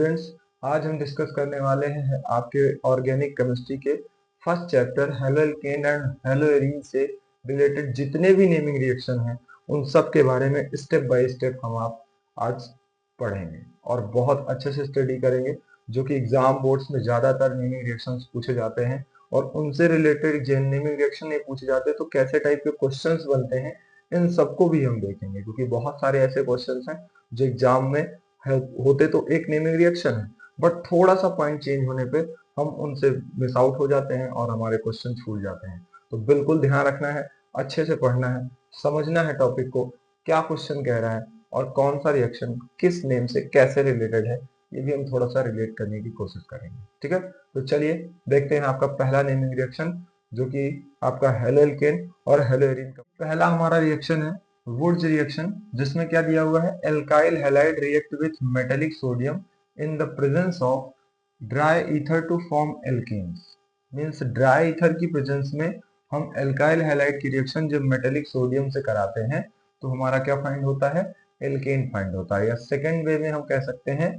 Friends, आज हम discuss करने वाले हैं आपके ऑर्गेनिक केमिस्ट्री के first chapter halo alkane and hello arene से रिलेटेड जितने भी नेमिंग रिएक्शन हैं उन सब के बारे में स्टेप बाय स्टेप हम आप आज पढ़ेंगे और बहुत अच्छे से स्टडी करेंगे, जो कि एग्जाम बोर्ड्स में ज्यादातर नेमिंग रिएक्शंस पूछे जाते हैं और उनसे रिलेटेड जो नेमिंग रिएक्शन नहीं पूछे जाते तो कैसे टाइप के क्वेश्चंस बनते हैं इन सबको भी हम देखेंगे, क्योंकि बहुत सारे ऐसे क्वेश्चंस हैं जो एग्जाम में होते तो एक नेमिंग रिएक्शन है, बट थोड़ा सा पॉइंट चेंज होने पे हम उनसे मिस आउट हो जाते हैं और हमारे क्वेश्चन छूट जाते हैं। तो बिल्कुल ध्यान रखना है, अच्छे से पढ़ना है, समझना है टॉपिक को, क्या क्वेश्चन कह रहा है और कौन सा रिएक्शन किस नेम से कैसे रिलेटेड है, ये भी हम थोड़ा सा रिलेट करने की कोशिश करेंगे। ठीक है, तो चलिए देखते हैं आपका पहला नेमिंग रिएक्शन, जो कि आपका हेलो एल्केन और हेलो एरीन का पहला हमारा रिएक्शन है वुड्स रिएक्शन, जिसमें क्या दिया हुआ है, alkyl halide react with metallic sodium in the presence of dry ether to form alkanes. Means dry ether की प्रेजेंस में हम एल्काइल हैलाइड की रिएक्शन जब मेटेलिक सोडियम से कराते हैं तो हमारा क्या फाइंड होता है, एल्केन फाइंड होता है। या सेकेंड वे में हम कह सकते हैं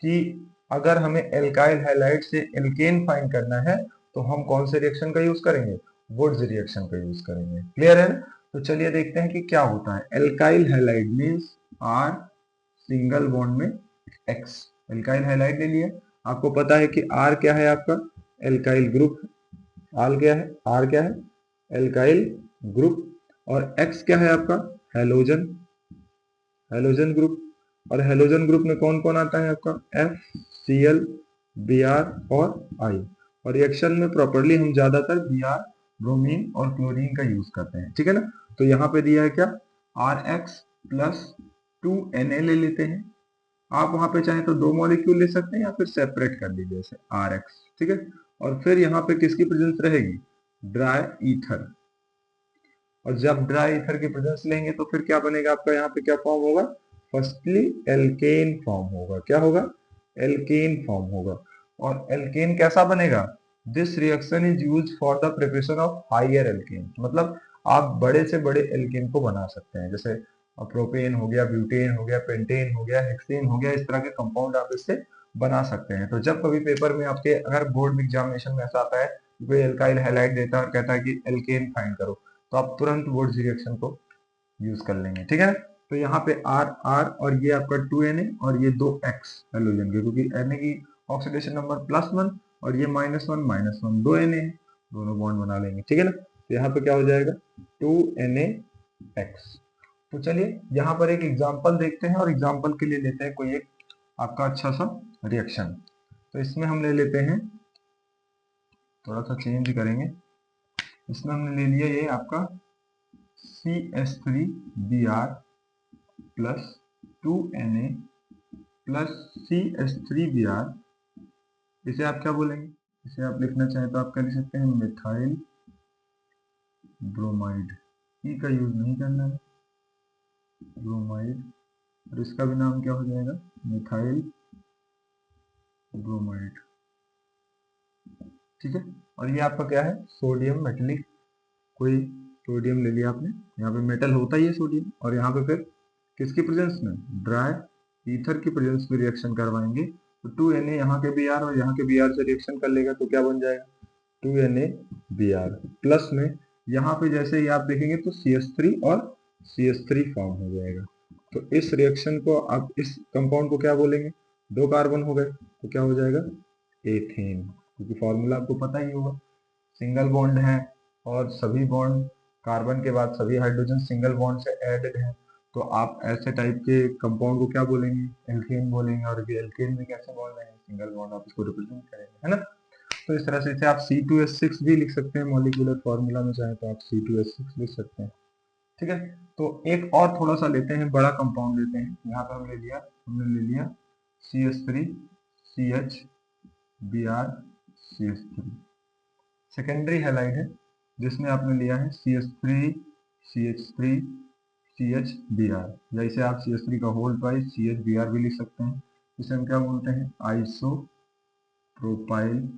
कि अगर हमें एल्काइल हैलाइड से एल्केन फाइंड करना है तो हम कौन से रिएक्शन का यूज करेंगे, वुड्स रिएक्शन का यूज करेंगे। क्लियर है ना? तो चलिए देखते हैं कि क्या होता है। Alkyl halide means R single bond में एक्स, एल्काइल हैलाइड ले लिया। आपको पता है कि आर क्या है, आपका एल्काइल ग्रुप। आर क्या है, आर क्या है, एल्काइल ग्रुप। और एक्स क्या है आपका, हेलोजन, हेलोजन ग्रुप। और हेलोजन ग्रुप में कौन कौन आता है आपका, F, C L, B R और आई। और रिएक्शन में प्रॉपरली हम ज्यादातर बी आर, ब्रोमीन और क्लोरीन का यूज करते हैं। ठीक है ना? तो यहाँ पे दिया है क्या, आर एक्स प्लस 2Na ले लेते हैं। आप वहां पे चाहे तो दो मॉलिक्यूल ले सकते हैं या फिर सेपरेट कर लीजिए जैसे आर एक्स। ठीक है, और फिर यहाँ पे किसकी प्रेजेंस रहेगी, ड्राई ईथर। और जब ड्राई ईथर की प्रेजेंस लेंगे तो फिर क्या बनेगा आपका, यहाँ पे क्या फॉर्म होगा, फर्स्टली एल्केन फॉर्म होगा। क्या होगा, एल्केन फॉर्म होगा। और एल्केन कैसा बनेगा, this reaction is use for the preparation of higher alkane. मतलब आप बड़े से बड़े एल्केन को बना सकते हैं, जैसे प्रोपेन हो गया, ब्यूटेन हो गया, पेंटेन हो गया, हेक्सेन हो गया, इस तरह के कंपाउंड आप इससे बना सकते हैं। तो जब कभी पेपर में आपके अगर बोर्ड एग्जामिनेशन में ऐसा आता है, कोई एल्काइल हैलाइड देता है और कहता है कि एल्केन फाइंड करो, तो आप तुरंत वुड्स रिएक्शन को यूज कर लेंगे। ठीक है, तो यहाँ पे आर आर और ये आपका 2Na और ये 2x हेलोजन के, क्योंकि Na की ऑक्सीडेशन नंबर +1 और ये -1 दो Na है, दोनों बॉन्ड बना लेंगे। ठीक है ना? तो यहाँ पे क्या हो जाएगा, 2NaX। तो चलिए यहाँ पर एक एग्जाम्पल देखते हैं और एग्जाम्पल के लिए लेते हैं कोई एक आपका अच्छा सा रिएक्शन। तो इसमें हम ले लेते हैं, थोड़ा सा चेंज करेंगे। इसमें हमने ले लिया ये आपका CH3Br plus 2Na plus CH3Br। इसे आप क्या बोलेंगे, इसे आप लिखना चाहें तो आप क्या लिख सकते हैं, मिथाइल ब्रोमाइड। ई का यूज नहीं करना है, ब्रोमाइड। और इसका भी नाम क्या हो जाएगा, मिथाइल ब्रोमाइड। ठीक है, और ये आपका क्या है, सोडियम मेटलिक। कोई सोडियम ले लिया आपने, यहाँ पे मेटल होता ही है सोडियम, और यहाँ पे फिर किसकी प्रेजेंस में, ड्राई ईथर की प्रेजेंस में रिएक्शन करवाएंगे। तो 2Na यहाँ के Br और यहाँ के Br से रिएक्शन कर लेगा तो क्या बन जाएगा, 2NaBr प्लस में यहाँ पे जैसे ही आप देखेंगे तो CH3 और CH3 फॉर्म हो जाएगा। तो इस रिएक्शन को आप, इस कंपाउंड को क्या बोलेंगे, दो कार्बन हो गए तो क्या हो जाएगा, एथेन। क्योंकि फॉर्मूला आपको पता ही होगा, सिंगल बॉन्ड है और सभी बॉन्ड कार्बन के बाद सभी हाइड्रोजन सिंगल बॉन्ड से एडेड है, तो आप ऐसे टाइप के कंपाउंड को क्या बोलेंगे, एल्केन बोलेंगे। और ये एल्केन में कैसे बॉन्ड है, सिंगल बॉन्ड, आप इसको रिप्रेजेंट करेंगे, है ना? तो इस तरह से इसे आप C2H6 भी लिख सकते हैं, मॉलिक्यूलर फॉर्मूला में चाहे तो आप C2H6 लिख सकते हैं। ठीक है, तो एक और थोड़ा सा लेते हैं, बड़ा कंपाउंड लेते हैं। यहाँ पे हमने ले लिया CH3 CH Br CH3, secondary halide है जिसमें आपने लिया है CH3 CH3 CHBr, या इसे आप CH3 का होल ट्वाइस CHBr भी लिख सकते हैं। इसे हम क्या बोलते हैं, आइसो प्रोपाइल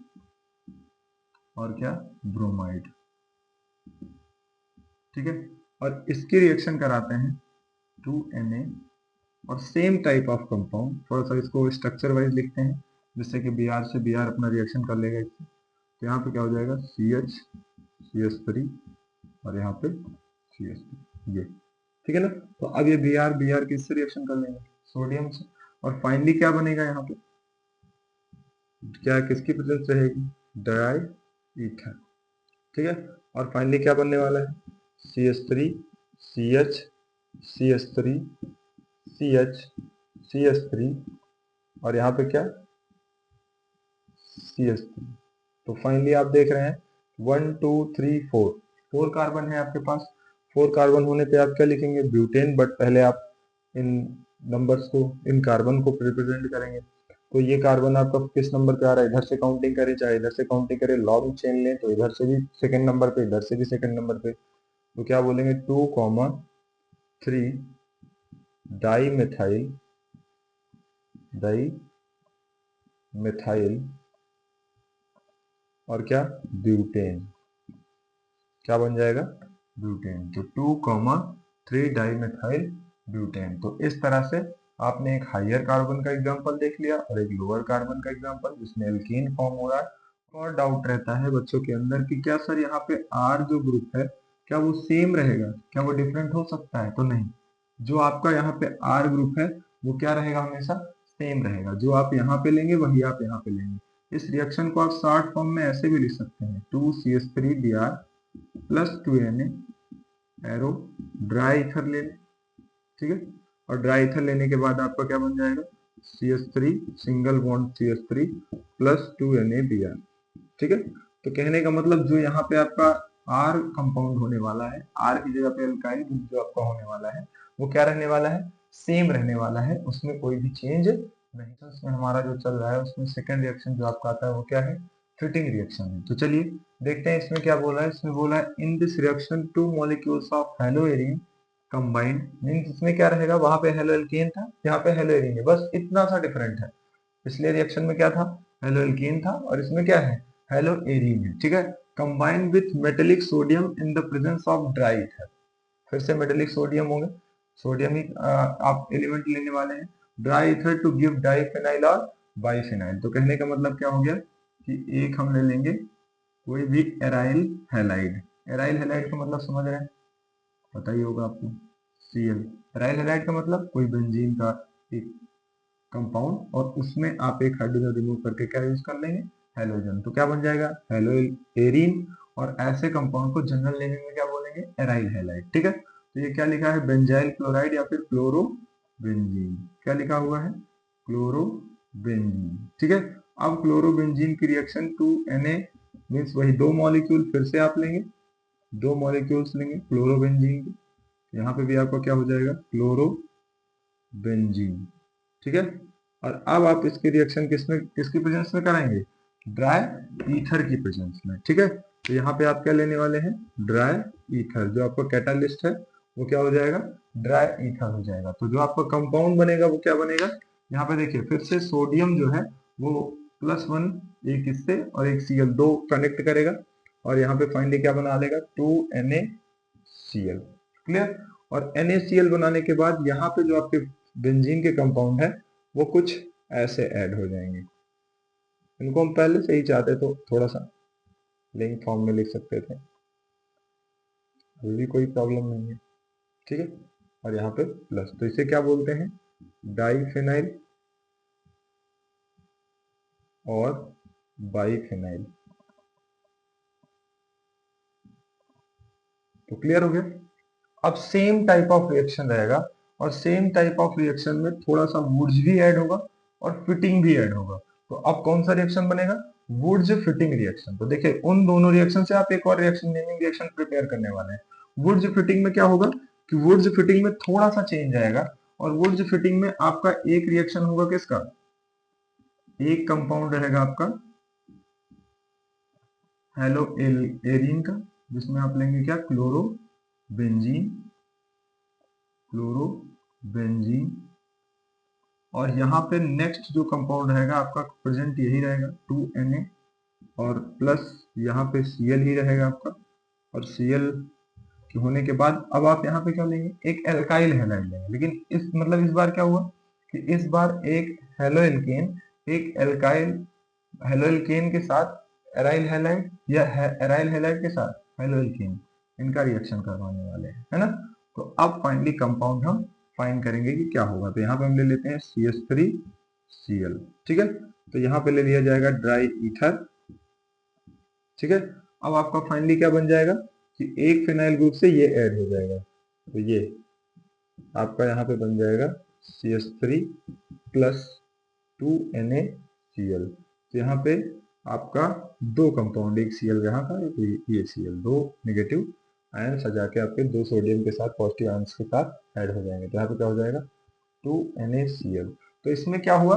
और क्या, ब्रोमाइड। ठीक है, और इसकी रिएक्शन कराते हैं 2Na और सेम टाइप ऑफ कंपाउंड, थोड़ा सा इसको स्ट्रक्चर वाइज लिखते हैं जिससे कि Br से Br अपना रिएक्शन कर लेगा इससे। तो यहाँ पे क्या हो जाएगा CH CH3 और यहाँ पे CH3 ये, ठीक है ना। तो अब ये Br किससे रिएक्शन कर लेंगे, सोडियम से। और फाइनली क्या बनेगा यहाँ पे, क्या किसकी प्रेजेंस रहेगी, डाई ईथर, ठीक है। और फाइनली क्या बनने वाला है CH3 CH CH3 CH CH3 और यहाँ पे क्या CH3। तो फाइनली आप देख रहे हैं 1 2 3 4 कार्बन है आपके पास। 4 कार्बन होने पे आप क्या लिखेंगे, ब्यूटेन। बट पहले आप इन नंबर्स को, इन कार्बन को रिप्रेजेंट करेंगे। तो ये कार्बन आपका किस नंबर पे आ रहा है, इधर से काउंटिंग करें चाहे इधर से काउंटिंग करें, लॉन्ग चेन लें तो इधर से भी सेकंड नंबर पे, इधर से भी सेकंड नंबर पे। तो क्या बोलेंगे 2,3 डाई मिथाइल और क्या ब्यूटेन, क्या बन जाएगा ब्यूटेन। तो 2,3 डाईमिथाइल ब्यूटेन। तो इस तरह से आपने एक हायर कार्बन का एग्जांपल देख लिया और एक लोअर कार्बन का एग्जांपल जिसमें एल्कीन फॉर्म हो रहा है। और डाउट रहता है बच्चों के अंदर कि क्या सर यहाँ पे आर जो ग्रुप है क्या वो सेम रहेगा, क्या वो डिफरेंट हो सकता है। तो नहीं, जो आपका यहाँ पे आर ग्रुप है वो क्या रहेगा, हमेशा सेम रहेगा। जो आप यहाँ पे लेंगे वही आप यहाँ पे लेंगे। इस रिएक्शन को आप शॉर्ट फॉर्म में ऐसे भी लिख सकते हैं 2CH3Br plus 2Na arrow dry ether ले लें, ठीक है। और ड्राई ईथर लेने के बाद आपका क्या बन जाएगा CH3 single bond CH3 plus 2NaBr, ठीक है। तो कहने का मतलब जो यहाँ पे आपका R कंपाउंड होने वाला है, R की जगह पे अल्काइल जो आपका होने वाला है वो क्या रहने वाला है, सेम रहने वाला है, उसमें कोई भी चेंज नहीं। तो उसमें हमारा जो चल रहा है उसमें सेकेंड रिएक्शन जो आपका आता है वो क्या है, फिटिंग रिएक्शन है। तो चलिए देखते हैं इसमें क्या बोला है। इसमें बोला है in this reaction 2 molecules of haloarene combined, means इसमें क्या रहेगा, वहां पे हेलो एल्केन था, यहाँ पे हेलो एरिन है, बस इतना सा डिफरेंट है। पिछले रिएक्शन में क्या था, हेलो एल्केन था और इसमें क्या है, हेलो एरिन है, ठीक है। Combined with metallic sodium in the presence of dry ether. फिर से मेटेलिक सोडियम होंगे, सोडियम ही आप एलिमेंट लेने वाले हैं। ड्राई ईथर टू गिव डाइफेनाइल और बाइफेनाइल। तो कहने का मतलब क्या हो गया कि एक हम ले लेंगे कोई भी एराइल हैलाइड। एराइल हैलाइड का मतलब समझ रहे हैं, पता ही होगा आपको, Cl। एराइल हैलाइड का मतलब कोई बेंजीन का एक कंपाउंड और उसमें आप एक हाइड्रोजन रिमूव करके क्या यूज कर लेंगे, हेलोजन। तो क्या बन जाएगा हेलो एरीन। और ऐसे कंपाउंड को जनरल नेमिंग में क्या बोलेंगे, एराइल हैलाइड, ठीक है। तो ये क्या लिखा है, बेंजाइल क्लोराइड या फिर क्लोरोबेंजीन। क्या लिखा हुआ है, क्लोरोबेंजीन, ठीक है। अब क्लोरोबेंजीन की रिएक्शन 2Na मीन्स वही दो मॉलिक्यूल फिर से आप लेंगे, दो मॉलिक्यूल्स लेंगे क्लोरोबेंजीन के। यहाँ पे भी आपका क्या हो जाएगा क्लोरोबेंजीन, ठीक है। और अब आप इसकी रिएक्शन किसमें, किसकी प्रेजेंस में कराएंगे, ड्राई ईथर की प्रेजेंस में, ठीक है। तो यहाँ पे आप क्या लेने वाले हैं, ड्राई ईथर। जो आपका कैटालिस्ट है वो क्या हो जाएगा, ड्राई ईथर हो जाएगा। तो जो आपका कंपाउंड बनेगा वो क्या बनेगा, यहाँ पे देखिए फिर से सोडियम जो है वो +1 एक इससे और एक Cl दो कनेक्ट करेगा और यहाँ पे फाइनली क्या बना लेगा 2NaCl, क्लियर। और NaCl बनाने के बाद यहाँ पे जो आपके बेंजीन के कंपाउंड है वो कुछ ऐसे ऐड हो जाएंगे। इनको हम पहले से ही चाहते तो थोड़ा सा लिंक फॉर्म में लिख सकते थे, अभी भी कोई प्रॉब्लम नहीं है, ठीक है। और यहाँ पे प्लस, तो इसे क्या बोलते हैं, डाइफेनाइल और बाइफेनाइल। तो क्लियर हो गया। अब सेम टाइप ऑफ रिएक्शन रहेगा और सेम टाइप ऑफ रिएक्शन में थोड़ा सा वुड्स भी ऐड होगा और फिटिंग भी ऐड होगा। तो अब कौन सा रिएक्शन बनेगा, वुड्स फिटिंग रिएक्शन। तो देखिए उन दोनों रिएक्शन से आप एक और रिएक्शन नेमिंग रिएक्शन प्रिपेयर करने वाले हैं। वुड्स फिटिंग में क्या होगा कि वुड्स फिटिंग में थोड़ा सा चेंज आएगा और वुड्स फिटिंग में आपका एक रिएक्शन होगा किसका, एक कंपाउंड रहेगा आपका हेलो एरीन का, जिसमें आप लेंगे क्या क्लोरोबेंजीन, क्लोरोबेंजीन। और यहाँ पे नेक्स्ट जो कंपाउंड रहेगा आपका प्रेजेंट यही रहेगा 2Na और प्लस यहाँ पे Cl ही रहेगा आपका। और Cl कि होने के बाद अब आप यहाँ पे क्या लेंगे, एक एल्काइल हैलाइड लेंगे। लेकिन इस मतलब इस बार क्या हुआ कि इस बार एक हेलो एल्केन एक एल्काइल हेलो एल्केन के साथ एराइल हैलाइड या एराइल हैलाइड के साथ हेलो एल्केन, इनका रिएक्शन करवाने वाले हैं, है ना। तो अब फाइनली कंपाउंड हम फाइंड करेंगे कि क्या होगा। तो यहाँ पे हम ले लेते हैं CH3Cl, ठीक है। तो यहाँ पे ले लिया जाएगा ड्राई ईथर, ठीक है। अब आपका फाइनली क्या बन जाएगा कि एक फिनाइल ग्रुप से ये ऐड हो जाएगा, तो ये आपका यहाँ पे बन जाएगा CH3 प्लस 2NaCl। तो यहाँ पे आपका दो कंपाउंड, एक Cl यहाँ का, ये Cl, दो नेगेटिव आयन सजा के आपके दो सोडियम के साथ पॉजिटिव आयंस के साथ ऐड हो जाएंगे। तो यहाँ पे क्या हो जाएगा 2NaCl। तो इसमें क्या हुआ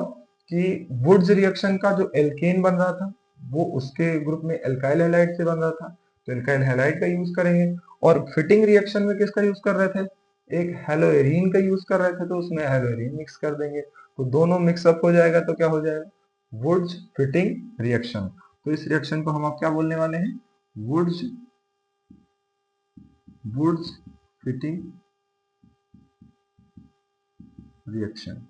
कि वुड्स रिएक्शन का जो एल्केन बन रहा था वो उसके ग्रुप में एल्काइल हैलाइड से बन रहा था, तो एल्काइल हैलाइड का यूज करेंगे। और फिटिंग रिएक्शन में किसका यूज कर रहे थे, एक हेलोएरीन का यूज कर रहे थे, तो उसमें हेलोएरीन मिक्स कर देंगे, तो दोनों मिक्सअप हो जाएगा। तो क्या हो जाएगा वुड्स फिटिंग रिएक्शन। तो इस रिएक्शन को हम आप क्या बोलने वाले हैं, वुड्स फिटिंग रिएक्शन।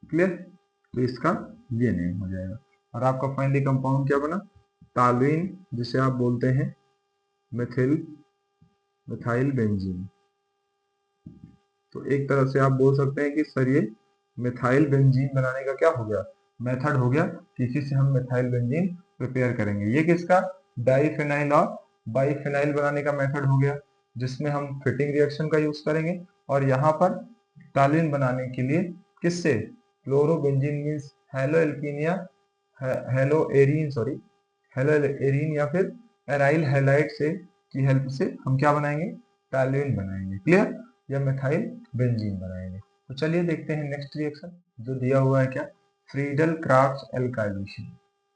क्लियर। तो इसका ये नेम हो जाएगा। और आपका फाइनली कंपाउंड क्या बना, टॉलुइन, जिसे आप बोलते हैं मिथाइल बेंजीन। तो एक तरह से आप बोल सकते हैं कि सर ये मिथाइल बेंजीन बनाने का क्या हो गया, मेथड हो गया, किसी से हम मिथाइल बेंजीन प्रिपेयर करेंगे। ये किसका, डाइफेनाइल और बाइफेनाइल बनाने का मेथड हो गया, जिसमें हम फिटिंग रिएक्शन का यूज करेंगे। और यहाँ पर टॉलुइन बनाने के लिए किससे, क्लोरोबेंजीन मीन्स हेलो एल्कीन या hello arene, sorry hello arene या फिर एराइल हैलाइड से की हेल्प से हम क्या बनाएंगे, टॉलुइन बनाएंगे। क्लियर, या मिथाइल बेंजीन बनाएंगे। तो चलिए देखते हैं नेक्स्ट रिएक्शन जो दिया हुआ है, क्या, Friedel craft alkylation.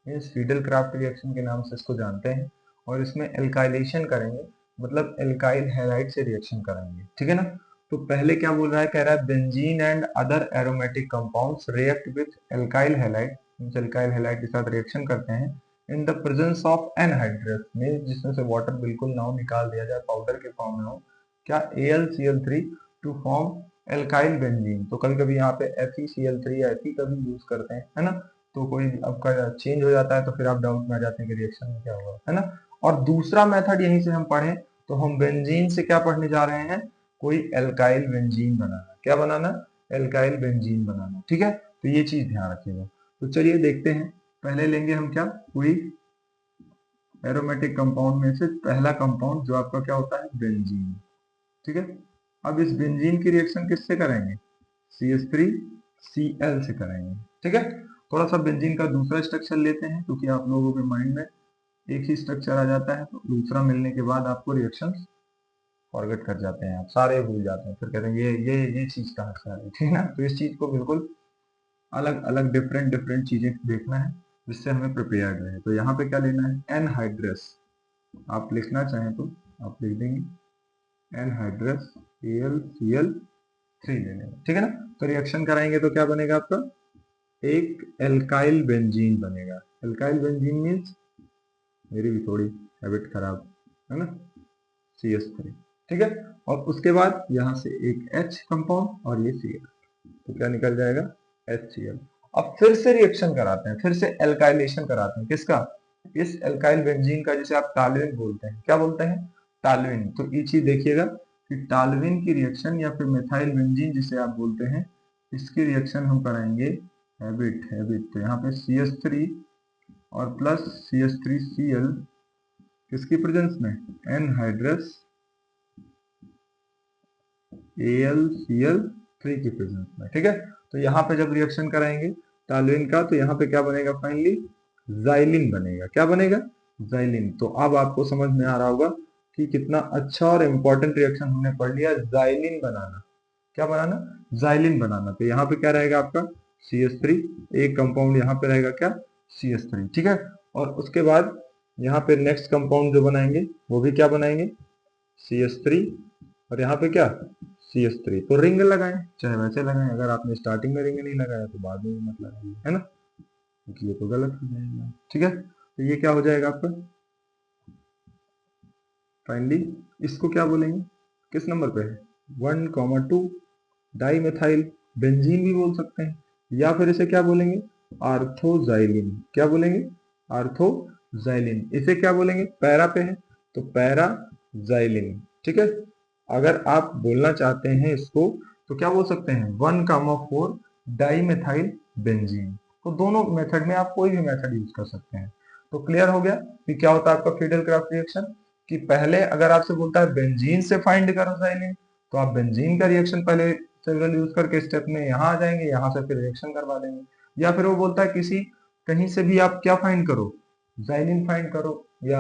Means Friedel craft reaction के नाम से इसको जानते हैं। और इसमें एल्काइलेशन करेंगे, मतलब एल्काइल हैलाइड से रिएक्शन करेंगे, ठीक है ना। तो पहले क्या बोल रहा है, कह रहा है benzene and other aromatic compounds react with alkyl halide, means alkyl halide के साथ रिएक्शन करते हैं इन the presence of anhydrous, means जिसमें से वाटर बिल्कुल ना हो, निकाल दिया जाए, पाउडर के फॉर्म में हो, क्या AlCl3 to form alkyl benzene. तो कभी कभी यहाँ पे FeCl3 या Fe का भी यूज करते हैं, है ना। तो कोई आपका चेंज हो जाता है तो फिर आप डाउट में आ जाते हैं कि रिएक्शन में क्या हुआ, है ना। और दूसरा मेथड यहीं से हम पढ़ें तो हम बेंजीन से क्या पढ़ने जा रहे हैं, कोई एल्काइल बेंजीन बनाना। क्या बनाना, एल्काइल बेंजीन बनाना, ठीक है। तो ये चीज ध्यान रखिएगा। तो चलिए देखते हैं, पहले लेंगे हम क्या, कोई एरोमेटिक कंपाउंड में से पहला कंपाउंड जो आपका क्या होता है, बेंजीन, ठीक है। अब इस बेंजीन की रिएक्शन किससे करेंगे, CH3Cl से करेंगे, ठीक है। थोड़ा सा बेंजीन का दूसरा स्ट्रक्चर लेते हैं, क्योंकि आप लोगों के माइंड में एक ही स्ट्रक्चर आ जाता है, तो दूसरा मिलने के बाद आपको रिएक्शन फॉरगेट कर जाते हैं, आप सारे भूल जाते हैं, फिर कहते हैं ये चीज कहाँ से आ रही, ठीक है ना। तो इस चीज को बिल्कुल अलग अलग डिफरेंट डिफरेंट चीजें देखना है, जिससे हमें प्रिपेयर्ड रहे। तो यहाँ पे क्या लेना है, एनहाइड्रस, आप लिखना चाहें तो आप लिख देंगे एनहाइड्रस AlCl3 लेने, ठीक है ना। तो रिएक्शन कराएंगे तो क्या बनेगा आपका, एक एल्काइल बेंजीन बनेगा। एल्काइल बेंजीन मीन्स, मेरी भी थोड़ी हैबिट खराब है ना, CH3, ठीक है। और उसके बाद यहाँ से एक H कंपाउंड और ये Cl, तो क्या निकल जाएगा HCl। अब फिर से रिएक्शन कराते हैं, फिर से एल्काइलेशन कराते हैं, किसका, इस एल्काइल बेंजीन का, जिसे आप टॉलुइन बोलते हैं। क्या बोलते हैं, टॉलुइन। तो ये चीज देखिएगा कि टॉलुइन की रिएक्शन या फिर मिथाइल बेंजीन जिसे आप बोलते हैं, इसकी रिएक्शन हम कराएंगे हैबिट। तो यहाँ पे CH3 और प्लस CH3Cl किसकी प्रेजेंस में, एनहाइड्रस AlCl3 की प्रेजेंस में, ठीक है। तो यहाँ पे जब रिएक्शन कराएंगे टॉलुइन का, तो यहाँ पे क्या बनेगा, फाइनली जाइलिन बनेगा। क्या बनेगा, जाइलिन। तो अब आपको समझ में आ रहा होगा कि कितना अच्छा और इम्पोर्टेंट रिएक्शन हमने पढ़ लिया, जाइलिन बनाना। क्या बनाना, जाइलिन बनाना। तो यहाँ पे क्या रहेगा आपका CH3, एक कंपाउंड यहाँ पे रहेगा क्या, CH3, ठीक है। और उसके बाद यहाँ पे नेक्स्ट कंपाउंड जो बनाएंगे वो भी क्या बनाएंगे, CH3, और यहाँ पे क्या, CH3। तो रिंग लगाएं, चाहे वैसे लगाएं, अगर आपने स्टार्टिंग में रिंग नहीं लगाया तो बाद में मत लगाइए, है ना, क्योंकि ये तो गलत हो जाएगा, ठीक है। तो ये क्या हो जाएगा आपका फाइनली इसको क्या बोलेंगे, किस नंबर पे है 1,2 डाई मेथाइल बेंजीन भी बोल सकते हैं, या फिर इसे क्या बोलेंगे आर्थोजाइलिन। क्या बोलेंगे आर्थोजाइलिन। इसे क्या बोलेंगे, पैरा पे है तो पैराजाइलिन। ठीक है, अगर आप बोलना चाहते हैं इसको तो क्या बोल सकते हैं 1,4 डाई मेथाइल बेंजीन। तो दोनों मेथड में आप कोई भी मेथड यूज कर सकते हैं। तो क्लियर हो गया कि क्या होता है आपका फिडेल-क्राफ्ट रिएक्शन, कि पहले अगर आपसे बोलता है बेंजीन से फाइंड करो जाइलिन, तो आप बेंजीन का रिएक्शन पहले सेवरल यूज करके स्टेप में यहाँ आ जाएंगे, यहाँ से फिर रिएक्शन करवा देंगे। या फिर वो बोलता है किसी कहीं से भी आप क्या फाइंड करो, जाइलिन फाइंड करो, या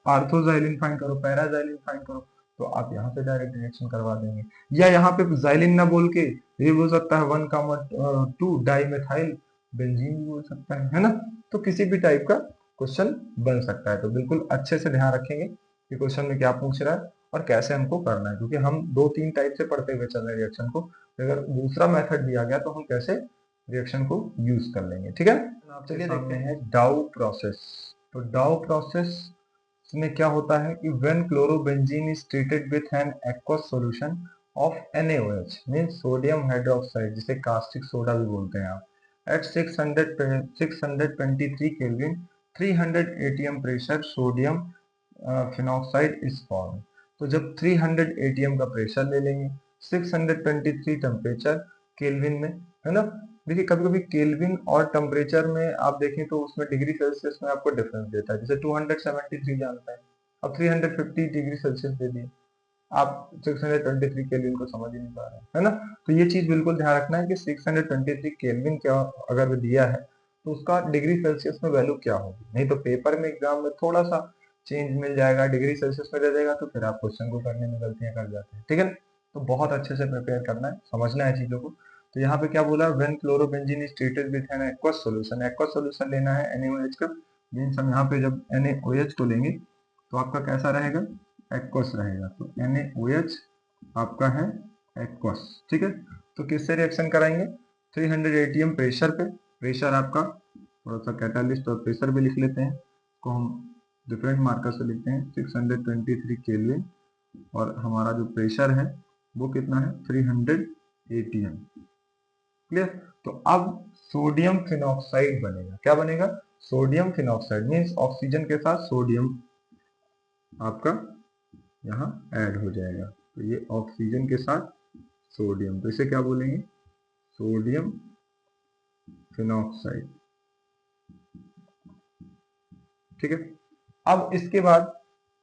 आर्थोजाइलिन फाइंड करो, पैराजाइलिन फाइंड करो, तो आप यहाँ से डायरेक्ट रिएक्शन करवा देंगे। या यहाँ पे जाइलिन ना बोल के ये बोल सकता है 1,2 डाई मेथाइल बेंजीन भी बोल सकता है ना। तो किसी भी टाइप का क्वेश्चन बन सकता है। तो बिल्कुल अच्छे से ध्यान रखेंगे कि क्वेश्चन में क्या पूछ रहा है और कैसे हमको करना है, क्योंकि हम 2-3 टाइप से पढ़ते हुए चल रहे हैं रिएक्शन को। अगर दूसरा मेथड दिया गया तो हम कैसे रिएक्शन को यूज कर लेंगे। ठीक है, चलिए देखते हैं डाउ प्रोसेस। तो डाउ प्रोसेस में क्या होता है कि when chlorobenzene is treated with an aqueous solution of NaOH means sodium hydroxide, जिसे कास्टिक सोडा भी बोलते हैं आप, at 623 Kelvin 300 atm pressure sodium phenoxide is form. तो जब 300 atm का प्रेशर ले लेंगे, 623 टेम्परेचर केल्विन में, है ना। देखिए कभी कभी केल्विन और टेम्परेचर में आप देखें तो उसमें डिग्री सेल्सियस में आपको डिफरेंस देता है, जैसे 273 जानता है, अब 350 डिग्री सेल्सियस दे दिए, आप 623 केल्विन को समझ ही नहीं पा रहे हैं, है ना। तो ये चीज बिल्कुल ध्यान रखना है कि 623 केल्विन क्या अगर दिया है तो उसका डिग्री सेल्सियस में वैल्यू क्या होगी, नहीं तो पेपर में एग्जाम में थोड़ा सा चेंज मिल जाएगा, डिग्री सेल्सियस में दे देगा तो फिर आप क्वेश्चन को करने में गलतियां कर जाते हैं। ठीक है, तो बहुत अच्छे से प्रिपेयर करना है, समझना है चीजों को। तो यहाँ पे क्या बोला, when chlorobenzene is treated with an aqueous solution, aqueous solution लेना है NaOH का, मींस हम यहाँ पे जब NaOH को लेंगे तो आपका कैसा रहेगा, एक्वस रहेगा। तो NaOH आपका है एक्वस। ठीक है, तो किससे रिएक्शन कराएंगे, 300 atm प्रेशर पे, प्रेशर आपका थोड़ा सा कैटालिस्ट और प्रेशर भी लिख लेते हैं, को हम डिफरेंट मार्कर से लिखते हैं 623 केल्विन, और हमारा जो प्रेशर है वो कितना है 300 atm। क्लियर, तो अब सोडियम फिनॉक्साइड बनेगा। क्या बनेगा, सोडियम फिनॉक्साइड मींस ऑक्सीजन के साथ सोडियम आपका यहाँ ऐड हो जाएगा, तो ये ऑक्सीजन के साथ सोडियम, तो इसे क्या बोलेंगे सोडियम फिनॉक्साइड। ठीक है, अब इसके बाद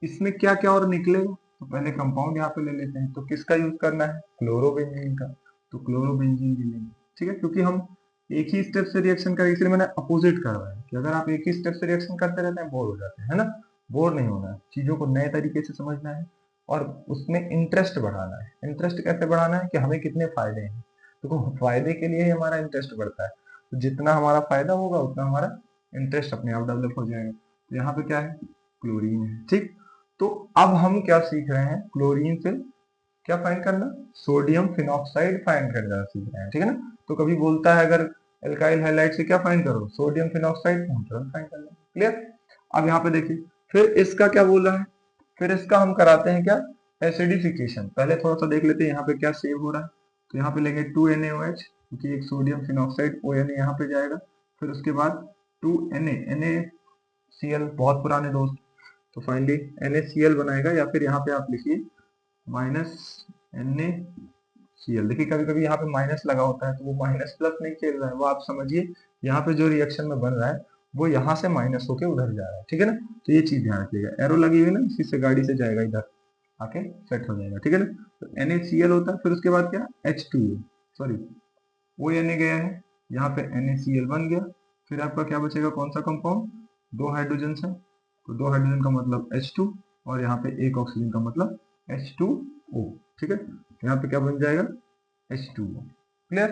इसमें क्या क्या और निकलेगा, तो पहले कंपाउंड यहाँ पे ले लेते हैं। तो किसका यूज करना है, क्लोरोबेंजीन का, तो क्लोरोबेंजीन भी लेंगे। ठीक है, क्योंकि हम एक ही स्टेप से रिएक्शन करेंगे, इसलिए मैंने अपोजिट करवाया है कि अगर आप एक ही स्टेप से रिएक्शन करते रहते हैं बोर हो जाते हैं, है ना। बोर नहीं होना है, चीजों को नए तरीके से समझना है और उसमें इंटरेस्ट बढ़ाना है। इंटरेस्ट कैसे बढ़ाना है कि हमें कितने फायदे हैं, तो फायदे के लिए ही हमारा इंटरेस्ट बढ़ता है। तो जितना हमारा फायदा होगा उतना हमारा इंटरेस्ट अपने आप डेवलप हो जाएगा। तो यहाँ पे क्या है, क्लोरीन है। ठीक, तो अब हम क्या सीख रहे हैं, क्लोरीन से क्या फाइंड करना, सोडियम फिनॉक्साइड फाइंड करना सीख रहे हैं। ठीक है ना, तो कभी बोलता है अगर एल्काइल हैलाइड से क्या फाइंड करो, सोडियम फिनॉक्साइड, हम तुरंत फाइंड कर लेंगे। क्लियर, अब यहाँ पे देखिए फिर इसका क्या बोला है, फिर इसका हम कराते हैं क्या, एसिडिफिकेशन। पहले थोड़ा सा देख लेते हैं यहाँ पे क्या सेव हो रहा है। तो यहाँ पे लेंगे 2NaOH, क्योंकि एक सोडियम फिनॉक्साइड ONA यहाँ पे जाएगा, फिर उसके बाद 2NaCl, बहुत पुराने दोस्त, तो फाइनली NaCl बनाएगा, या फिर यहाँ पे आप लिखिए -NaCl। देखिए कभी कभी यहाँ पे माइनस लगा होता है तो वो माइनस प्लस नहीं खेल रहा है, वो आप समझिए यहाँ पे जो रिएक्शन में बन रहा है वो यहाँ से माइनस होके उधर जा रहा है। ठीक है ना, तो ये चीज ध्यान रखिएगा, एरो लगी हुई ना, इसी से गाड़ी से जाएगा इधर आके सेट हो जाएगा। ठीक है ना, तो NaCl होता है, फिर उसके बाद क्या H2O, सॉरी ONA गया है, यहाँ पे NaCl बन गया, फिर आपका क्या बचेगा, कौन सा कंपाउंड, 2 हाइड्रोजन है, तो 2 हाइड्रोजन का मतलब H2, और यहाँ पे 1 ऑक्सीजन का मतलब H2O। ठीक है, यहाँ पे क्या बन जाएगा H2O। क्लियर,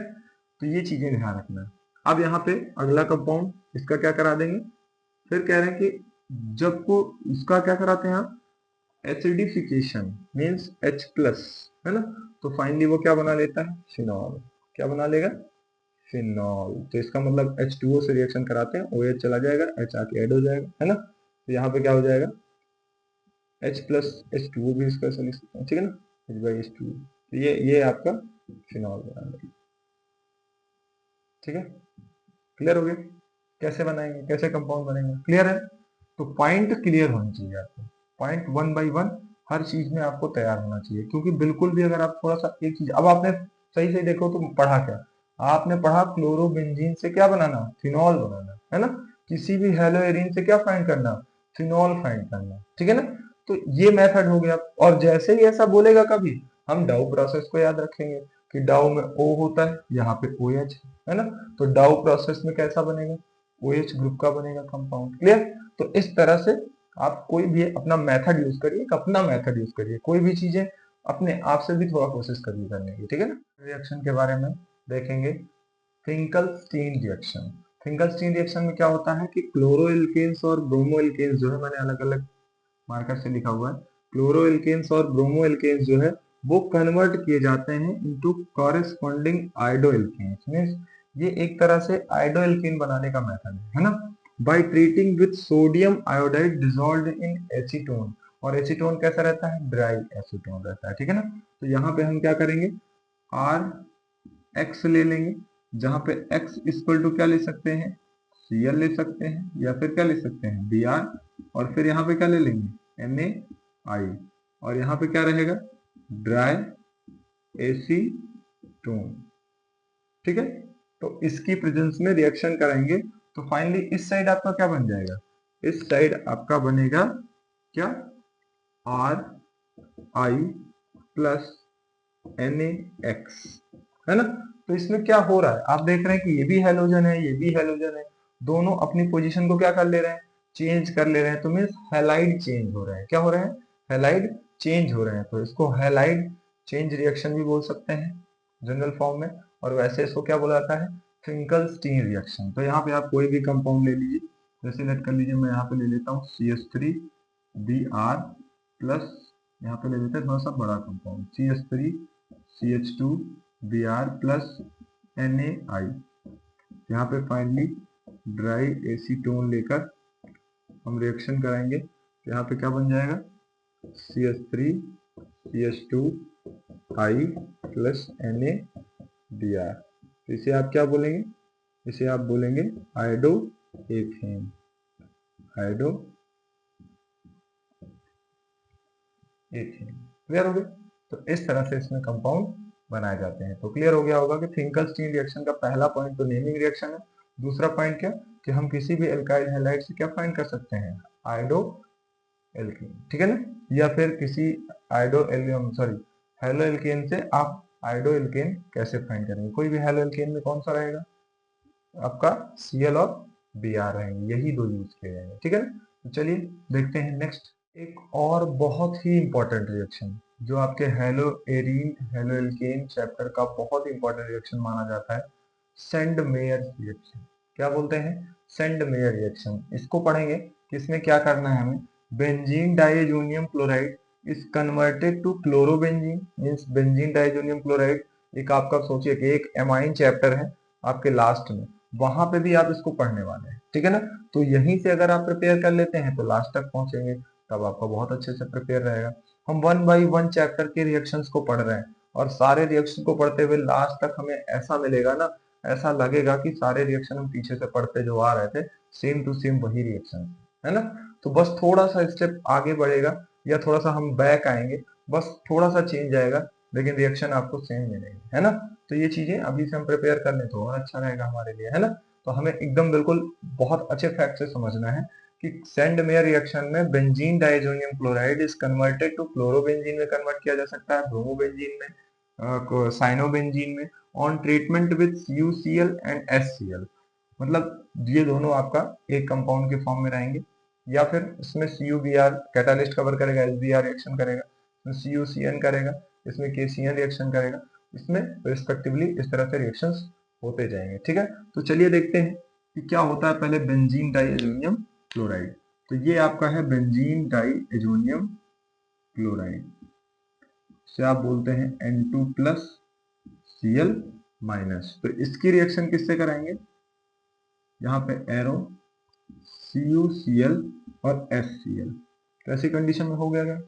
तो ये चीजें ध्यान रखना है। अब यहाँ पे अगला कंपाउंड, इसका क्या करा देंगे, फिर कह रहे हैं कि जब को उसका क्या कराते हैं आप, एसिडिफिकेशन मींस H+, है ना। तो फाइनली वो क्या बना लेता है, फिनॉल। क्या बना लेगा, फिनॉल। तो इसका मतलब H2O से रिएक्शन कराते हैं, OH चला जाएगा, H आके ऐड हो जाएगा, है ना। तो यहाँ पे क्या हो जाएगा H प्लस H2 वो भी इसका लिख सकते हैं, ठीक है ना, H/H2। तो ये आपका फिनॉल बना, ठीक है। क्लियर हो गया कैसे बनाएंगे, कैसे कंपाउंड बनेंगे, क्लियर है। तो पॉइंट क्लियर होनी चाहिए आपको, पॉइंट वन बाई वन हर चीज में आपको तैयार होना चाहिए, क्योंकि बिल्कुल भी अगर आप थोड़ा सा एक चीज, अब आपने सही से देखो तो पढ़ा क्या, आपने पढ़ा क्लोरोबेंजीन से क्या बनाना, फिनॉल बनाना, है ना। किसी भी हेलोएरिन से क्या फाइंड करना, फिनॉल फाइंड करना, ठीक है ना। तो ये मेथड हो गया, और जैसे ही ऐसा बोलेगा कभी, हम डाउ प्रोसेस को याद रखेंगे कि डाउ में O होता है, यहाँ पे OH है ना। तो डाउ प्रोसेस में कैसा बनेगा, OH ग्रुप का बनेगा कंपाउंड, क्लियर। तो इस तरह से आप कोई भी अपना मेथड यूज करिए, अपना मेथड यूज करिए, कोई भी चीजें अपने आप से भी थोड़ा कोशिश करिए करने की, ठीक है ना। रिएक्शन के बारे में देखेंगे, फिंकलस्टीन रिएक्शन। फिंकलस्टीन रिएक्शन में क्या होता है कि क्लोरोएल्केन्स और ब्रोमोएल्केन्स जो है, मैंने अलग अलग मार्कर से लिखा हुआ है, क्लोरोएल्केन्स और ब्रोमोएल्केन्स जो है वो कन्वर्ट किए जाते हैं इनटू कॉरेस्पॉन्डिंग आयोडोएल्केन्स। मींस ये एक तरह से आयोडोएल्केन बनाने का मेथड है ना, by treating with sodium iodide dissolved in acetone. और एसीटोन कैसा रहता है, ड्राई एसीटोन रहता है, ठीक है ना। तो यहाँ पे हम क्या करेंगे, आर एक्स ले लेंगे, जहां पे x इक्वल टू क्या ले सकते हैं, Cl ले सकते हैं, या फिर क्या ले सकते हैं, Br, और फिर यहाँ पे क्या ले लेंगे, NaI, और यहाँ पे क्या रहेगा, ड्राई एसीटोन, ठीक है। तो इसकी प्रेजेंस में रिएक्शन कराएंगे, तो फाइनली इस साइड आपका क्या बन जाएगा, इस साइड आपका बनेगा क्या, RI प्लस NaX, है ना। तो इसमें क्या हो रहा है, आप देख रहे हैं कि ये भी हेलोजन है, ये भी हेलोजन है, दोनों अपनी पोजीशन को क्या कर ले रहे हैं, चेंज कर ले रहे हैं। तो मीन्स हैलाइड चेंज हो रहे हैं, क्या हो रहे हैं, हैलाइड चेंज हो रहे हैं। तो इसको हैलाइड चेंज रिएक्शन भी बोल सकते हैं जनरल फॉर्म में, और वैसे इसको क्या बोला जाता है, फिंकलस्टीन रिएक्शन। तो यहाँ पे आप कोई भी कंपाउंड ले लीजिए, जैसे लेट कर लीजिए, मैं यहाँ पे ले लेता हूँ CH3Br प्लस, यहाँ पे ले लेते हैं थोड़ा सा बड़ा कंपाउंड CH2Br प्लस NaI। यहाँ पे फाइनली ड्राई एसीटोन लेकर हम रिएक्शन कराएंगे, तो यहाँ पे क्या बन जाएगा, CH3CH2I प्लस NaBr। तो इसे आप क्या बोलेंगे, इसे आप बोलेंगे iodo ethane, iodo ethane. Clear हो गया। तो इस तरह से इसमें कंपाउंड बनाए जाते हैं। तो क्लियर हो गया होगा कि फिंकलस्टीन रिएक्शन का पहला पॉइंट तो नेमिंग रिएक्शन है, दूसरा पॉइंट क्या, कि हम किसी भी एल्काइल हैलाइड से क्या फाइंड कर सकते हैं, आयोडो एल्केन, ठीक है ना। या फिर किसी आयोडो सॉरी हेलो एल्केन से आप आयोडो एल्केन कैसे फाइंड करेंगे, कोई भी हेलो एल्केन में कौन सा रहेगा आपका, Cl और Br रहेंगे, यही दो यूज किए जाएंगे, ठीक है ना। तो चलिए देखते हैं नेक्स्ट, एक और बहुत ही इंपॉर्टेंट रिएक्शन जो आपके hello arene halo alkane chapter का बहुत इंपॉर्टेंट रिएक्शन माना जाता है, सेंड मेयर रिएक्शन। क्या बोलते हैं, सेंड मेयर रिएक्शन। इसको पढ़ेंगे कि इसमें क्या करना है हमें, benzene diazonium chloride is converted to chlorobenzene, means benzene diazonium chloride एक आपका सोचिए कि एक एमाइन चैप्टर है आपके लास्ट में, वहां पे भी आप इसको पढ़ने वाले हैं, ठीक है ना। तो यहीं से अगर आप प्रिपेयर कर लेते हैं तो लास्ट तक पहुंचेंगे, तब आपका बहुत अच्छे से प्रिपेयर रहेगा। हम वन बाई वन चैप्टर के रिएक्शंस को पढ़ रहे हैं, और सारे रिएक्शन को पढ़ते हुए लास्ट तक हमें ऐसा मिलेगा ना, ऐसा लगेगा कि सारे रिएक्शन हम पीछे से पढ़ते जो आ रहे थे सेम टू सेम वही रिएक्शन है ना। तो बस थोड़ा सा स्टेप आगे बढ़ेगा या थोड़ा सा हम बैक आएंगे, बस थोड़ा सा चेंज आएगा, लेकिन रिएक्शन आपको सेम मिलेगी, है ना। तो ये चीजें अभी से हम प्रिपेयर कर लें तो और अच्छा रहेगा हमारे लिए, है ना। तो हमें एकदम बिल्कुल बहुत अच्छे फैक्ट से समझना है कि सेंड मेयर रिएक्शन में benzene diazonium chloride is converted to chlorobenzene में कन्वर्ट किया जा सकता है, ब्रोमोबेंजीन में, साइनोबेंजीन में, on treatment with UCl and HCl। मतलब ये दोनों आपका एक कंपाउंड के फॉर्म में रहेंगे, या फिर इसमें CuBr कैटालिस्ट कवर करेगा, SBr रिएक्शन करेगा, इसमें CuCN करेगा, इसमें KCN रिएक्शन करेगा, इसमें रिस्पेक्टिवली इस तरह से रिएक्शंस होते जाएंगे, ठीक है। तो चलिए देखते हैं कि क्या होता है पहले बेंजीन डाइएजोनियम क्लोराइड। तो ये आपका है बेंजीन डाइएजोनियम क्लोराइड, इसे आप बोलते हैं N2 प्लस Cl माइनस। तो इसकी रिएक्शन किससे कराएंगे, यहाँ पे एरो CuCl और HCl, तो ऐसी कंडीशन में हो गया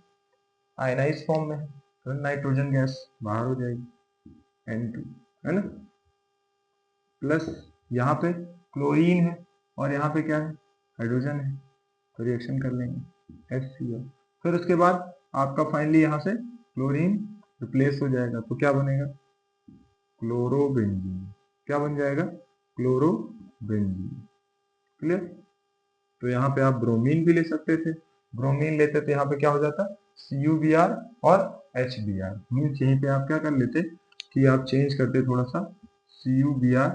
आयनाइज फॉर्म में है, तो नाइट्रोजन गैस बाहर हो जाएगी N2, है ना। प्लस यहाँ पे क्लोरीन है और यहाँ पे क्या है, हाइड्रोजन है, तो रिएक्शन कर लेंगे HCl। फिर उसके बाद आपका फाइनली यहाँ से क्लोरीन रिप्लेस हो जाएगा, तो क्या बनेगा, क्लोरोबेंजीन। क्या बन जाएगा, क्लोरोबेंजीन। क्लियर। तो यहाँ पे आप ब्रोमीन भी ले सकते थे, ब्रोमीन लेते तो यहाँ पे क्या हो जाता, CuBr और HBr। मीन्स यहीं पे आप क्या कर लेते कि आप चेंज करते थोड़ा सा CuBr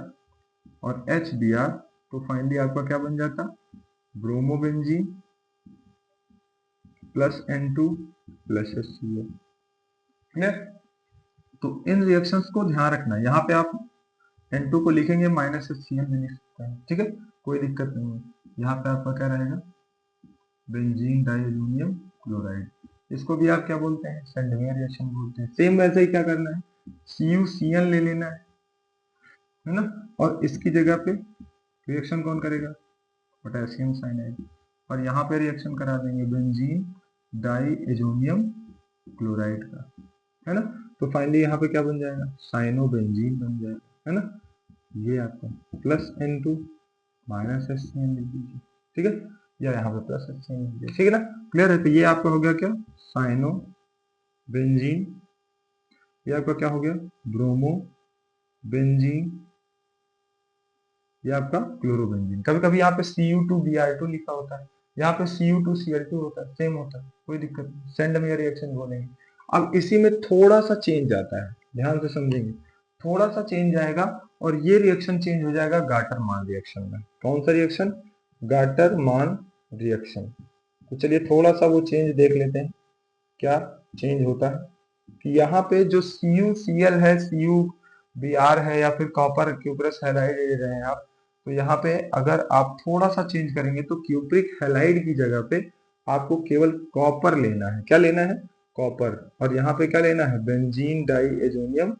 और HBr, तो फाइनली आपका क्या बन जाता, bromobenzene plus N2 plus HCl। Clear. तो इन रिएक्शंस को ध्यान रखना है, यहाँ पे आप N2 को लिखेंगे -HCl भी लिख सकते हैं, ठीक है, कोई दिक्कत नहीं है। यहाँ पे आपका क्या रहेगा, बेंजीन डाइअमोनियम क्लोराइड। इसको भी आप क्या बोलते हैं, सेंडमेयर रिएक्शन बोलते हैं। सेम वैसे ही क्या करना है, CuCl ले लेना है ना, और इसकी जगह पे रिएक्शन कौन करेगा, पोटेशियम साइनाइड, और यहाँ पे रिएक्शन करा देंगे बेंजीन डाइअमोनियम क्लोराइड का, है ना। तो फाइनली यहाँ पे क्या बन जाएगा, साइनोबेंजीन बन जाएगा, है ना। ये आपका प्लस N2 माइनस HCl लिख दीजिए, ठीक है, या यहाँ पे प्लस HCl लिख दीजिए, ठीक है ना। क्लियर है। तो ये आपका हो गया क्या, साइनोबेंजीन, ये आपका क्या हो गया, ब्रोमोबेंजीन, ये आपका क्लोरोबेंजीन। कभी कभी यहाँ पे Cu2Br2 लिखा होता है, यहाँ पे Cu2Cl2 होता है, सेम होता है, कोई दिक्कत नहीं, सेंडमेयर रिएक्शन बोलेंगे। अब इसी में थोड़ा सा चेंज आता है, ध्यान से समझेंगे, थोड़ा सा चेंज आएगा और ये रिएक्शन चेंज हो जाएगा गाटर-मान रिएक्शन में। कौन सा रिएक्शन, गाटर-मान रिएक्शन। तो चलिए थोड़ा सा वो चेंज देख लेते हैं, क्या चेंज होता है कि यहाँ पे जो CuCl है, CuBr है, या फिर कॉपर क्यूप्रस हैलाइड ले रहे हैं आप, तो यहाँ पे अगर आप थोड़ा सा चेंज करेंगे तो क्यूप्रिक हैलाइड की जगह पे आपको केवल कॉपर लेना है। क्या लेना है, कॉपर, और यहाँ पे क्या लेना है, बेंजीन डाइअमोनियम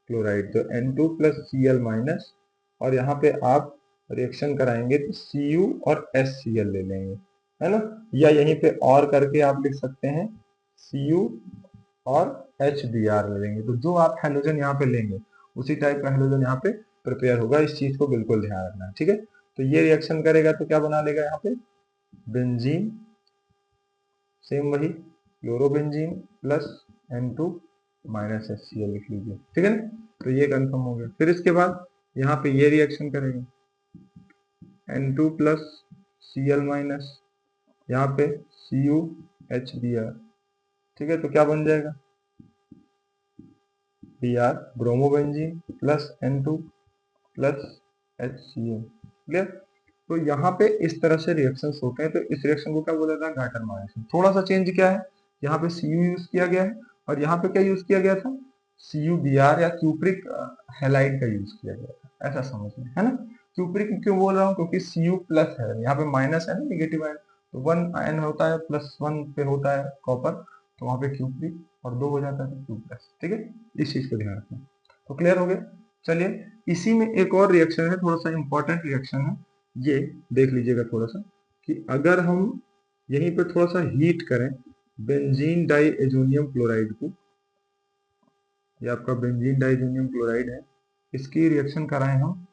क्लोराइड, तो N2 प्लस Cl माइनस, और यहाँ पे आप रिएक्शन कराएंगे तो Cu और HCl ले लेंगे, है ना, या यहीं पे और करके आप लिख सकते हैं Cu और HBr ले लेंगे। तो जो आप हैलोजन यहाँ पे लेंगे उसी टाइप का हैलोजन यहाँ पे प्रिपेयर होगा, इस चीज को बिल्कुल ध्यान रखना है, ठीक है। तो ये रिएक्शन करेगा तो क्या बना लेगा, यहाँ पे बेंजीन, सेम वही chlorobenzene plus N2 minus HCl लिख लीजिए, ठीक है ना। तो ये कंफर्म हो गया। फिर इसके बाद यहाँ पे ये रिएक्शन करेगा N2 प्लस Cl माइनस, यहाँ पे CuHBr, ठीक है, तो क्या बन जाएगा, Br bromobenzene plus N2 plus HCl। Clear. तो यहाँ पे इस तरह से रिएक्शंस होते हैं। तो इस रिएक्शन को क्या बोला था, गाटर-मान रिएक्शन। थोड़ा सा चेंज क्या है, यहाँ पे Cu यूज किया गया है और यहाँ पे क्या यूज किया गया था, CuBr या क्यूप्रिक हैलाइड का यूज किया गया था, ऐसा समझ लें, है ना। क्यूप्रिक क्यों बोल रहा हूँ, क्योंकि Cu प्लस है, यहाँ पे माइनस है ना, नेगेटिव आयन, तो 1 आयन होता है, +1 पे होता है कॉपर, तो वहां पे क्यूप्रिक, और 2 हो जाता है Q प्लस, ठीक है, इस चीज को ध्यान रखना। तो क्लियर हो गया। चलिए इसी में एक और रिएक्शन है, थोड़ा सा इंपॉर्टेंट रिएक्शन है, ये देख लीजिएगा थोड़ा सा, कि अगर हम यहीं पे थोड़ा सा हीट करें बेंजीन डाइअमोनियम क्लोराइड को, ये आपका बेंजीन डाइअमोनियम क्लोराइड है, इसकी रिएक्शन कराएं हम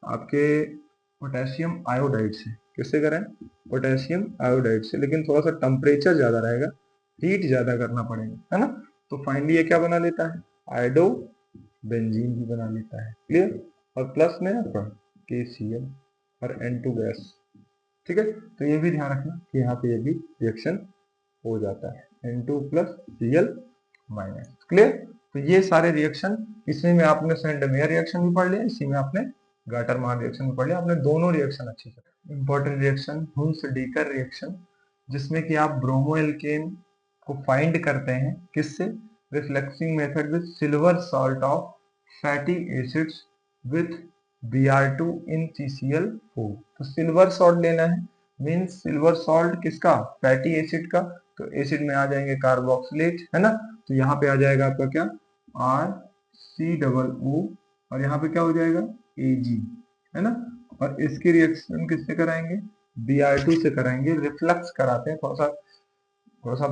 आपके पोटेशियम आयोडाइड से। किससे करें, पोटेशियम आयोडाइड से, लेकिन थोड़ा सा टेम्परेचर ज्यादा रहेगा, हीट ज्यादा करना पड़ेगा, है ना। तो फाइनली ये क्या बना लेता है, आयोडो बेंजीन भी बना लेता है। क्लियर। और प्लस में आपका KCl और N2 गैस, ठीक है। तो ये भी ध्यान रखना कि यहाँ पे ये भी रिएक्शन हो जाता है, N2 plus Cl minus. Clear. तो ये सारे रिएक्शन, इसमें में आपने सेंडमेयर रिएक्शन भी पढ़ लिया, इसी में आपने गाटर-मान रिएक्शन भी पढ़ लिया, आपने दोनों रिएक्शन अच्छी से। इंपॉर्टेंट रिएक्शन हुन्स-डीकर रिएक्शन, जिसमें कि आप ब्रोमो एल्केन को फाइंड करते हैं किससे, refluxing method with silver salt of fatty acids with Br2 in CCl4। तो सिल्वर सॉल्ट लेना है, मीन्स सिल्वर सॉल्ट किसका, फैटी एसिड का, तो एसिड में आ जाएंगे कार्बोक्सिलेट, है ना। तो यहाँ पे आ जाएगा आपका क्या, RCOO, और यहाँ पे क्या हो जाएगा Ag, है ना। और इसकी रिएक्शन किससे कराएंगे, Br2 से कराएंगे, रिफ्लक्स कराते हैं, थोड़ा सा थोड़ा सा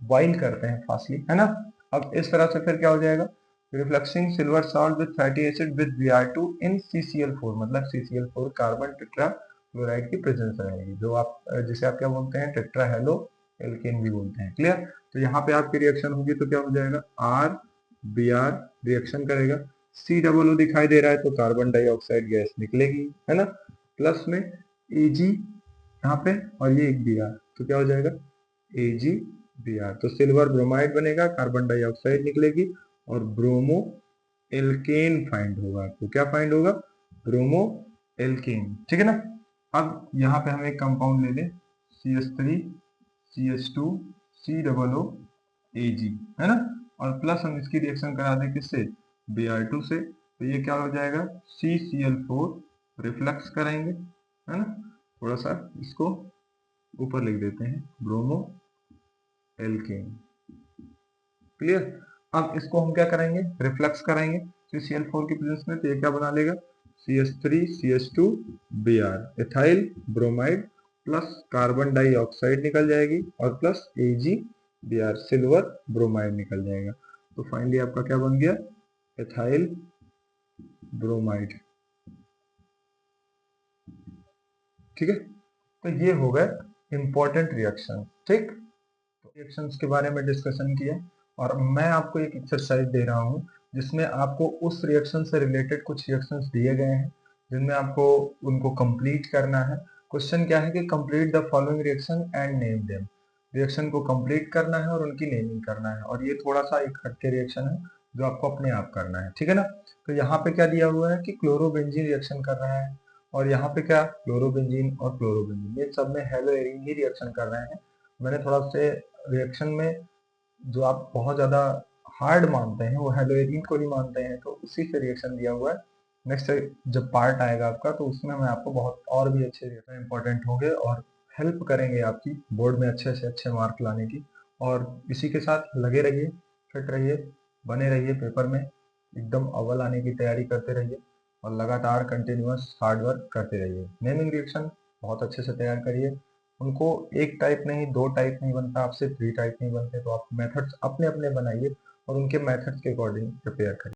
बॉइल करते हैं फास्टली, है ना। अब इस तरह से फिर क्या हो जाएगा, refluxing silver salt with fatty acid with Br2 in CCl4, मतलब CCl4 कार्बन टेट्रा क्लोराइड की प्रेजेंस रहेगी, जो आप जिसे आप क्या बोलते हैं, टेट्रा हेलो एल्केन भी बोलते हैं। क्लियर। तो यहाँ पे आपकी रिएक्शन होगी तो क्या हो जाएगा, RBr रिएक्शन करेगा, C दिखाई दे रहा है तो कार्बन डाइऑक्साइड गैस निकलेगी, है ना। प्लस में Ag यहाँ पे और ये एक Br, तो क्या हो जाएगा AgBr, तो सिल्वर ब्रोमाइड बनेगा, कार्बन डाइऑक्साइड निकलेगी और ब्रोमो एल्केन फाइंड होगा। तो क्या फाइंड होगा, ब्रोमो एल्केन, ठीक है ना। अब यहाँ पे हम एक कंपाउंड ले लें, CH3 CH2 COO Ag, है ना, और प्लस हम इसकी रिएक्शन करा दें किससे, Br2 से, तो ये क्या हो जाएगा, CCl4 रिफ्लेक्स करेंगे, है ना। थोड़ा सा इसको ऊपर लिख देते हैं, ब्रोमो एल्केन। क्लियर। अब इसको हम क्या करेंगे, रिफ्लेक्स करेंगे CCl4 की प्रेजेंस में, तो ये क्या बना लेगा, CH3 CH2 Br, ethyl bromide plus carbon dioxide निकल जाएगी और प्लस AgBr, सिल्वर ब्रोमाइड निकल जाएगा। तो फाइनली आपका क्या बन गया, एथाइल ब्रोमाइड। ठीक है, तो ये हो गए इंपॉर्टेंट रिएक्शन। ठीक, रिएक्शंस के बारे में डिस्कशन किया और मैं आपको एक एक्सरसाइज दे रहा हूँ जिसमें आपको उस रिएक्शन से रिलेटेड कुछ रिएक्शंस दिए गए हैं जिनमें आपको उनको कंप्लीट करना है। क्वेश्चन क्या है कि complete the following reaction and name them. Reaction को कंप्लीट करना है और उनकी नेमिंग करना है, और ये थोड़ा सा एक हटके रिएक्शन है जो आपको अपने आप करना है, ठीक है ना। तो यहाँ पे क्या दिया हुआ है कि क्लोरोबेंजीन रिएक्शन कर रहा है, और यहाँ पे क्या, क्लोरोबेंजीन और क्लोरोबेंजीन ये सब में हेलोएरिन ही रिएक्शन कर रहे हैं। मैंने थोड़ा से रिएक्शन में जो आप बहुत ज्यादा हार्ड मानते हैं वो हेलोइरिन को नहीं मानते हैं, तो उसी से रिएक्शन दिया हुआ है। नेक्स्ट जब पार्ट आएगा आपका तो उसमें मैं आपको बहुत और भी अच्छे रिएक्शन इंपॉर्टेंट होंगे और हेल्प करेंगे आपकी बोर्ड में अच्छे से अच्छे मार्क लाने की। और इसी के साथ लगे रहिए, फिट रहिए, बने रहिए, पेपर में एकदम अव्वल आने की तैयारी करते रहिए और लगातार कंटिन्यूअस हार्ड वर्क करते रहिए। नेमिंग रिएक्शन बहुत अच्छे से तैयार करिए, उनको एक टाइप नहीं, दो टाइप नहीं बनता, आपसे 3 टाइप नहीं बनते, तो आप मेथड्स अपने अपने बनाइए और उनके मेथड्स के अकॉर्डिंग प्रिपेयर करिए।